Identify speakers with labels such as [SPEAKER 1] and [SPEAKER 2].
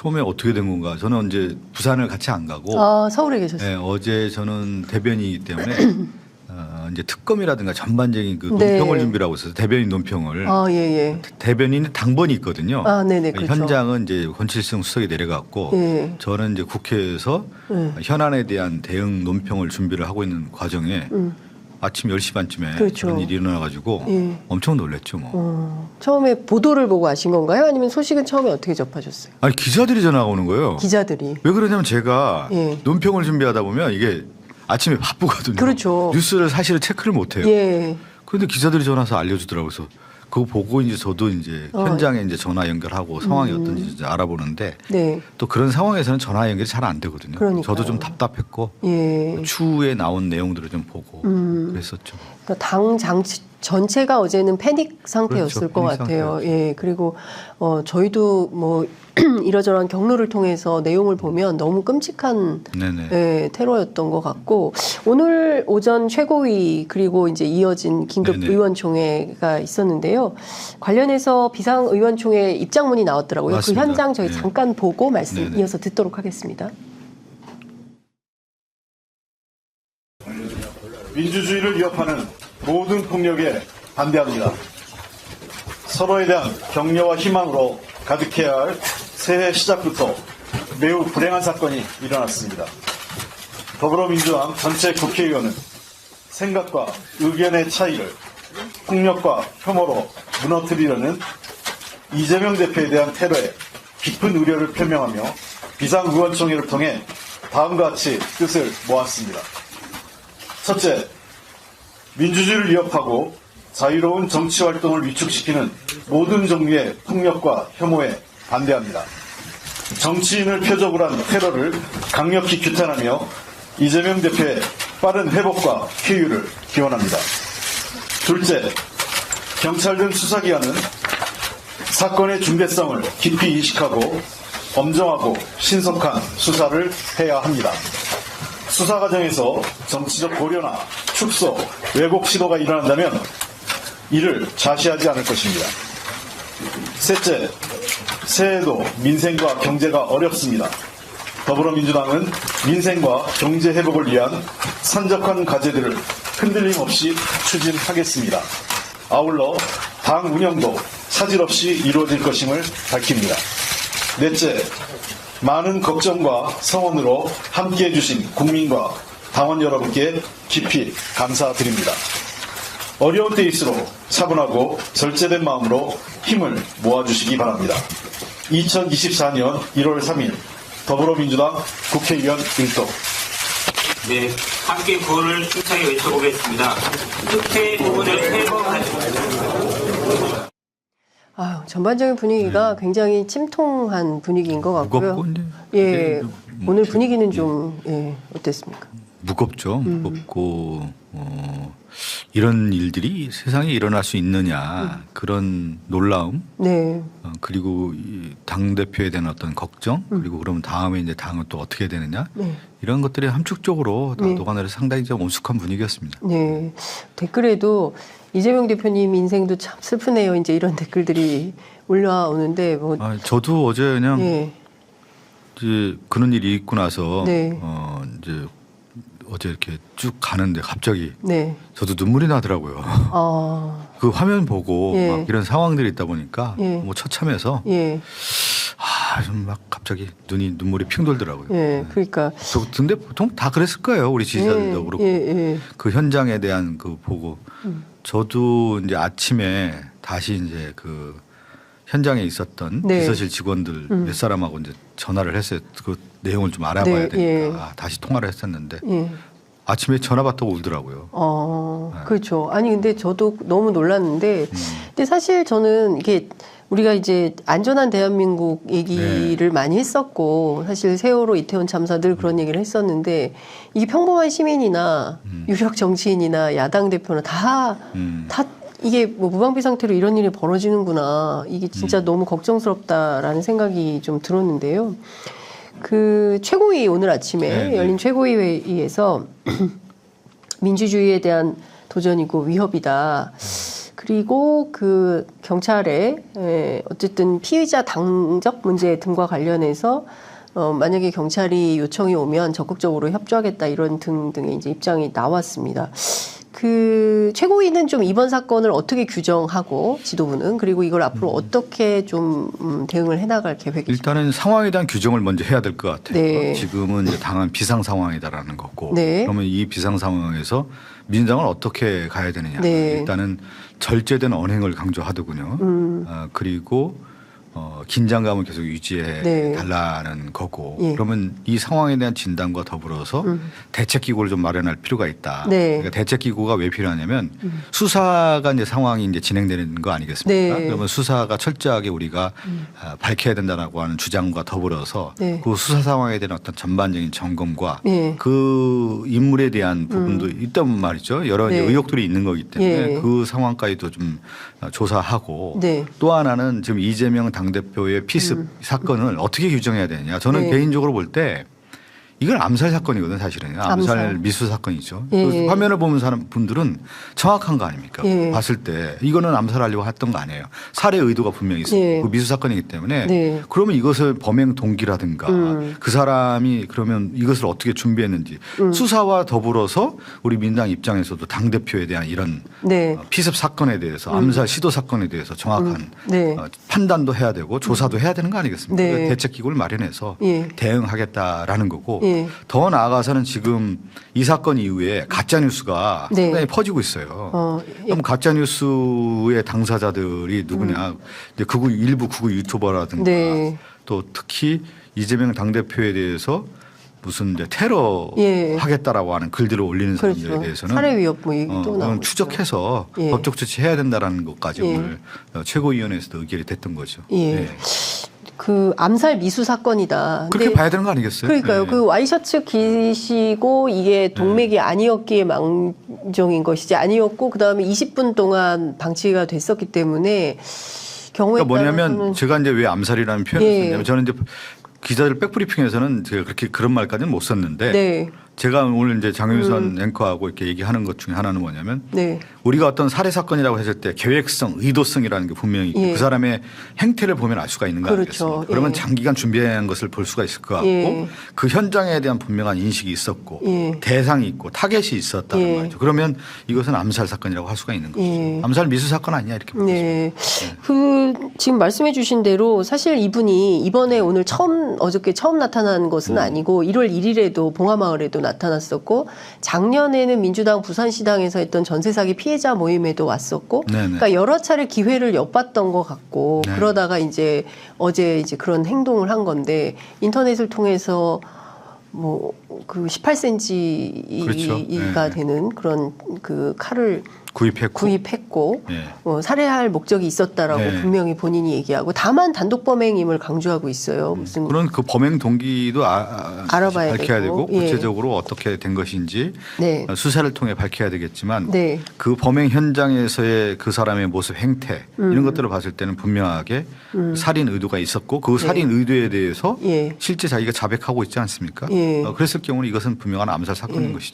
[SPEAKER 1] 처음에 어떻게 된 건가? 저는 이제 부산을 같이 안 가고
[SPEAKER 2] 서울에 계셨어요.
[SPEAKER 1] 네, 어제 저는 대변이기 때문에 이제 특검이라든가 전반적인 그
[SPEAKER 2] 네.
[SPEAKER 1] 논평을 준비를 하고 있어서 대변인 논평을
[SPEAKER 2] 예.
[SPEAKER 1] 대변인은 당번이 있거든요.
[SPEAKER 2] 네네. 그렇죠.
[SPEAKER 1] 현장은 이제 권칠성 수석이 내려갔고
[SPEAKER 2] 예.
[SPEAKER 1] 저는 이제 국회에서 현안에 대한 대응 논평을 준비를 하고 있는 과정에 아침 10시 반쯤에
[SPEAKER 2] 그렇죠.
[SPEAKER 1] 그런 일이 일어나가지고 엄청 놀랐죠. 뭐.
[SPEAKER 2] 처음에 보도를 보고 아신 건가요? 아니면 소식은 처음에 어떻게 접하셨어요?
[SPEAKER 1] 아니 기자들이 전화가 오는 거예요.
[SPEAKER 2] 기자들이.
[SPEAKER 1] 왜 그러냐면 제가
[SPEAKER 2] 예.
[SPEAKER 1] 논평을 준비하다 보면 이게 아침에 바쁘거든요.
[SPEAKER 2] 그렇죠.
[SPEAKER 1] 뉴스를 사실은 체크를 못 해요.
[SPEAKER 2] 예.
[SPEAKER 1] 그런데 기자들이 전화해서 알려주더라고요. 그래서 그거 보고 이제 저도 이제 현장에 이제 전화 연결하고 상황이 어떤지 이제 알아보는데
[SPEAKER 2] 네.
[SPEAKER 1] 또 그런 상황에서는 전화 연결이 잘 안 되거든요.
[SPEAKER 2] 그러니까요.
[SPEAKER 1] 저도 좀 답답했고
[SPEAKER 2] 예.
[SPEAKER 1] 추후에 나온 내용들을 좀 보고 그랬었죠.
[SPEAKER 2] 그러니까 당 장치 전체가 어제는 패닉 상태였을
[SPEAKER 1] 그렇죠.
[SPEAKER 2] 것
[SPEAKER 1] 패닉
[SPEAKER 2] 같아요.
[SPEAKER 1] 상태였죠.
[SPEAKER 2] 예. 그리고 저희도 뭐 이러저러한 경로를 통해서 내용을 보면 너무 끔찍한
[SPEAKER 1] 네네.
[SPEAKER 2] 테러였던 것 같고 오늘 오전 최고위 그리고 이제 이어진 긴급
[SPEAKER 1] 네네.
[SPEAKER 2] 의원총회가 있었는데요. 관련해서 비상의원총회 입장문이 나왔더라고요.
[SPEAKER 1] 맞습니다.
[SPEAKER 2] 그 현장 저희
[SPEAKER 1] 네.
[SPEAKER 2] 잠깐 보고 말씀
[SPEAKER 1] 네네.
[SPEAKER 2] 이어서 듣도록 하겠습니다.
[SPEAKER 3] 민주주의를 위협하는 모든 폭력에 반대합니다. 서로에 대한 격려와 희망으로 가득해야 할 새해 시작부터 매우 불행한 사건이 일어났습니다. 더불어민주당 전체 국회의원은 생각과 의견의 차이를 폭력과 혐오로 무너뜨리려는 이재명 대표에 대한 테러에 깊은 우려를 표명하며 비상의원총회를 통해 다음과 같이 뜻을 모았습니다. 첫째, 민주주의를 위협하고 자유로운 정치활동을 위축시키는 모든 종류의 폭력과 혐오에 반대합니다. 정치인을 표적으로 한 테러를 강력히 규탄하며 이재명 대표의 빠른 회복과 쾌유를 기원합니다. 둘째, 경찰 등 수사기관은 사건의 중대성을 깊이 인식하고 엄정하고 신속한 수사를 해야 합니다. 수사 과정에서 정치적 고려나 축소, 왜곡 시도가 일어난다면 이를 좌시하지 않을 것입니다. 셋째, 새해에도 민생과 경제가 어렵습니다. 더불어민주당은 민생과 경제 회복을 위한 산적한 과제들을 흔들림 없이 추진하겠습니다. 아울러 당 운영도 차질 없이 이루어질 것임을 밝힙니다. 넷째, 많은 걱정과 성원으로 함께해 주신 국민과 당원 여러분께 깊이 감사드립니다. 어려운 때일수록 차분하고 절제된 마음으로 힘을 모아주시기 바랍니다. 2024년 1월 3일 더불어민주당 국회의원 일동.
[SPEAKER 4] 네, 함께 구호를 힘차게 외쳐보겠습니다. 끝에 부분을 3번 가지고.
[SPEAKER 2] 전반적인 분위기가 굉장히 침통한 분위기인 것 같고요.
[SPEAKER 1] 무겁고 이제
[SPEAKER 2] 예, 오늘
[SPEAKER 1] 좀,
[SPEAKER 2] 분위기는 좀 어땠습니까?
[SPEAKER 1] 무겁죠. 무겁고 이런 일들이 세상에 일어날 수 있느냐 그런 놀라움
[SPEAKER 2] 네,
[SPEAKER 1] 그리고 당 대표에 대한 어떤 걱정 그리고 그러면 다음에 이제 당은 또 어떻게 되느냐
[SPEAKER 2] 네.
[SPEAKER 1] 이런 것들이 함축적으로 다
[SPEAKER 2] 네.
[SPEAKER 1] 녹아내려 상당히 좀 엄숙한 분위기였습니다.
[SPEAKER 2] 네. 댓글에도 이재명 대표님 인생도 참 슬프네요. 이제 이런 댓글들이 올라오는데 뭐
[SPEAKER 1] 저도 어제 그냥
[SPEAKER 2] 예,
[SPEAKER 1] 이제 그런 일이 있고 나서
[SPEAKER 2] 네.
[SPEAKER 1] 이제 어제 이렇게 쭉 가는데 갑자기
[SPEAKER 2] 네.
[SPEAKER 1] 저도 눈물이 나더라고요. 그 화면 보고
[SPEAKER 2] 예.
[SPEAKER 1] 막 이런 상황들이 있다 보니까
[SPEAKER 2] 예.
[SPEAKER 1] 뭐 처참해서
[SPEAKER 2] 예,
[SPEAKER 1] 좀 막 갑자기 눈물이 핑 돌더라고요.
[SPEAKER 2] 예, 그러니까
[SPEAKER 1] 근데 보통 다 그랬을 거예요. 우리 지지자들도 그렇고
[SPEAKER 2] 예.
[SPEAKER 1] 그 현장에 대한 그 보고 저도 이제 아침에 다시 이제 그 현장에 있었던
[SPEAKER 2] 네.
[SPEAKER 1] 비서실 직원들 몇 사람하고 이제 전화를 했어요. 그 내용을 좀 알아봐야
[SPEAKER 2] 네,
[SPEAKER 1] 되니까 다시 통화를 했었는데
[SPEAKER 2] 예.
[SPEAKER 1] 아침에 전화 받다가 울더라고요.
[SPEAKER 2] 그렇죠. 아니 근데 저도 너무 놀랐는데, 근데 사실 저는 이게 우리가 이제 안전한 대한민국 얘기를 많이 했었고, 사실 세월호 이태원 참사 늘 그런 얘기를 했었는데, 이게 평범한 시민이나 유력 정치인이나 야당 대표나 다 이게 뭐 무방비 상태로 이런 일이 벌어지는구나. 이게 진짜 너무 걱정스럽다라는 생각이 좀 들었는데요. 그 최고위 오늘 아침에 열린 최고위 회의에서 민주주의에 대한 도전이고 위협이다. 그리고 그 경찰에 어쨌든 피의자 당적 문제 등과 관련해서 만약에 경찰이 요청이 오면 적극적으로 협조하겠다 이런 등등의 이제 입장이 나왔습니다. 그 최고위는 좀 이번 사건을 어떻게 규정하고 지도부는 그리고 이걸 앞으로 어떻게 좀 대응을 해나갈 계획이죠?
[SPEAKER 1] 일단은 상황에 대한 규정을 먼저 해야 될 것 같아요.
[SPEAKER 2] 네.
[SPEAKER 1] 지금은 이제 당한 비상 상황이다라는 거고.
[SPEAKER 2] 네.
[SPEAKER 1] 그러면 이 비상 상황에서 민주당은 어떻게 가야 되느냐.
[SPEAKER 2] 네.
[SPEAKER 1] 일단은 절제된 언행을 강조하더군요. 그리고 긴장감을 계속 유지해
[SPEAKER 2] 네.
[SPEAKER 1] 달라는 거고.
[SPEAKER 2] 예.
[SPEAKER 1] 그러면 이 상황에 대한 진단과 더불어서 대책기구를 좀 마련할 필요가 있다.
[SPEAKER 2] 네.
[SPEAKER 1] 그러니까 대책기구가 왜 필요하냐면 수사가 이제 상황이 이제 진행되는 거 아니겠습니까?
[SPEAKER 2] 네.
[SPEAKER 1] 그러면 수사가 철저하게 우리가 밝혀야 된다라고 하는 주장과 더불어서
[SPEAKER 2] 네.
[SPEAKER 1] 그 수사 상황에 대한 어떤 전반적인 점검과
[SPEAKER 2] 네.
[SPEAKER 1] 그 인물에 대한 부분도 있단 말이죠. 여러 이제
[SPEAKER 2] 네.
[SPEAKER 1] 의혹들이 있는 거기 때문에
[SPEAKER 2] 예.
[SPEAKER 1] 그 상황까지도 좀 조사하고
[SPEAKER 2] 네.
[SPEAKER 1] 또 하나는 지금 이재명 당대표의 피습 사건을 어떻게 규정해야 되느냐. 저는
[SPEAKER 2] 네.
[SPEAKER 1] 개인적으로 볼 때 이건 암살 사건이거든 사실은. 암살
[SPEAKER 2] 암살.
[SPEAKER 1] 미수 사건이죠.
[SPEAKER 2] 예.
[SPEAKER 1] 그 화면을 보는 사람 분들은 정확한 거 아닙니까?
[SPEAKER 2] 예.
[SPEAKER 1] 봤을 때 이거는 암살하려고 했던 거 아니에요. 살해 의도가 분명히 있어요.
[SPEAKER 2] 예.
[SPEAKER 1] 그 미수 사건이기 때문에
[SPEAKER 2] 네.
[SPEAKER 1] 그러면 이것을 범행 동기라든가 그 사람이 그러면 이것을 어떻게 준비했는지 수사와 더불어서 우리 민당 입장에서도 당 대표에 대한 이런
[SPEAKER 2] 네.
[SPEAKER 1] 피습 사건에 대해서 암살 시도 사건에 대해서 정확한
[SPEAKER 2] 네.
[SPEAKER 1] 판단도 해야 되고 조사도 해야 되는 거 아니겠습니까?
[SPEAKER 2] 네.
[SPEAKER 1] 대책기구를 마련해서
[SPEAKER 2] 예.
[SPEAKER 1] 대응하겠다라는 거고
[SPEAKER 2] 예.
[SPEAKER 1] 더 나아가서는 지금 이 사건 이후에 가짜 뉴스가
[SPEAKER 2] 네.
[SPEAKER 1] 상당히 퍼지고 있어요.
[SPEAKER 2] 예.
[SPEAKER 1] 그럼 가짜 뉴스의 당사자들이 누구냐? 이제 일부 극우 유튜버라든가
[SPEAKER 2] 네.
[SPEAKER 1] 또 특히 이재명 당대표에 대해서 무슨 이제 테러
[SPEAKER 2] 예.
[SPEAKER 1] 하겠다라고 하는 글들을 올리는 사람들에
[SPEAKER 2] 그렇죠.
[SPEAKER 1] 대해서는
[SPEAKER 2] 살해 위협 뭐 얘기 또
[SPEAKER 1] 그건
[SPEAKER 2] 나오고
[SPEAKER 1] 추적해서
[SPEAKER 2] 예.
[SPEAKER 1] 법적 조치해야 된다라는 것까지
[SPEAKER 2] 예.
[SPEAKER 1] 오늘 최고위원회에서도 의결이 됐던 거죠.
[SPEAKER 2] 예.
[SPEAKER 1] 네.
[SPEAKER 2] 그 암살 미수 사건이다.
[SPEAKER 1] 그렇게
[SPEAKER 2] 근데
[SPEAKER 1] 봐야 되는 거 아니겠어요?
[SPEAKER 2] 그러니까요.
[SPEAKER 1] 네.
[SPEAKER 2] 그 와이셔츠 기시고 이게 동맥이 아니었기에 망정인 것이지 아니었고 그다음에 20분 동안 방치가 됐었기 때문에 경우에
[SPEAKER 1] 그러니까 뭐냐면
[SPEAKER 2] 따라서는
[SPEAKER 1] 제가 이제 왜 암살이라는 표현을
[SPEAKER 2] 예.
[SPEAKER 1] 썼냐면 저는 이제 기자들 백브리핑에서는 제가 그렇게 그런 말까지는 못 썼는데
[SPEAKER 2] 네.
[SPEAKER 1] 제가 오늘 이제 장윤선 앵커하고 이렇게 얘기하는 것 중에 하나는 뭐냐면
[SPEAKER 2] 네.
[SPEAKER 1] 우리가 어떤 살해 사건이라고 했을 때 계획성, 의도성이라는 게 분명히 있고
[SPEAKER 2] 예.
[SPEAKER 1] 그 사람의 행태를 보면 알 수가 있는 거
[SPEAKER 2] 그렇죠.
[SPEAKER 1] 아니겠습니까? 그러면
[SPEAKER 2] 예.
[SPEAKER 1] 장기간 준비한 것을 볼 수가 있을 것 같고
[SPEAKER 2] 예.
[SPEAKER 1] 그 현장에 대한 분명한 인식이 있었고
[SPEAKER 2] 예.
[SPEAKER 1] 대상이 있고 타겟이 있었다는
[SPEAKER 2] 예.
[SPEAKER 1] 말이죠. 그러면 이것은 암살 사건이라고 할 수가 있는 것이죠.
[SPEAKER 2] 예.
[SPEAKER 1] 암살 미수 사건 아니냐 이렇게 보죠.
[SPEAKER 2] 네. 그 지금 말씀해 주신 대로 사실 이분이 이번에 오늘 어저께 처음 나타난 것은 아니고 1월 1일에도 봉화마을에도 나타났었고 작년에는 민주당 부산시당에서 했던 전세 사기 피해자 모임에도 왔었고
[SPEAKER 1] 네네.
[SPEAKER 2] 그러니까 여러 차례 기회를 엿봤던 것 같고
[SPEAKER 1] 네.
[SPEAKER 2] 그러다가 이제 어제 이제 그런 행동을 한 건데 인터넷을 통해서 뭐 그 18cm가
[SPEAKER 1] 그렇죠. 네.
[SPEAKER 2] 되는 그런 그 칼을 구입했고
[SPEAKER 1] 예.
[SPEAKER 2] 살해할 목적이 있었다라고
[SPEAKER 1] 네.
[SPEAKER 2] 분명히 본인이 얘기하고 다만 단독 범행임을 강조하고 있어요. 무슨
[SPEAKER 1] 그런 그 범행 동기도
[SPEAKER 2] 알아봐야
[SPEAKER 1] 밝혀야 되고
[SPEAKER 2] 되고. 예.
[SPEAKER 1] 구체적으로 어떻게 된 것인지
[SPEAKER 2] 네.
[SPEAKER 1] 수사를 통해 밝혀야 되겠지만
[SPEAKER 2] 네.
[SPEAKER 1] 그 범행 현장에서의 그 사람의 모습 행태 이런 것들을 봤을 때는 분명하게 살인 의도가 있었고 그 살인 의도에 대해서
[SPEAKER 2] 예.
[SPEAKER 1] 실제 자기가 자백하고 있지 않습니까?
[SPEAKER 2] 예.
[SPEAKER 1] 그랬을 경우는 이것은 분명한 암살 사건인
[SPEAKER 2] 예.
[SPEAKER 1] 것이죠.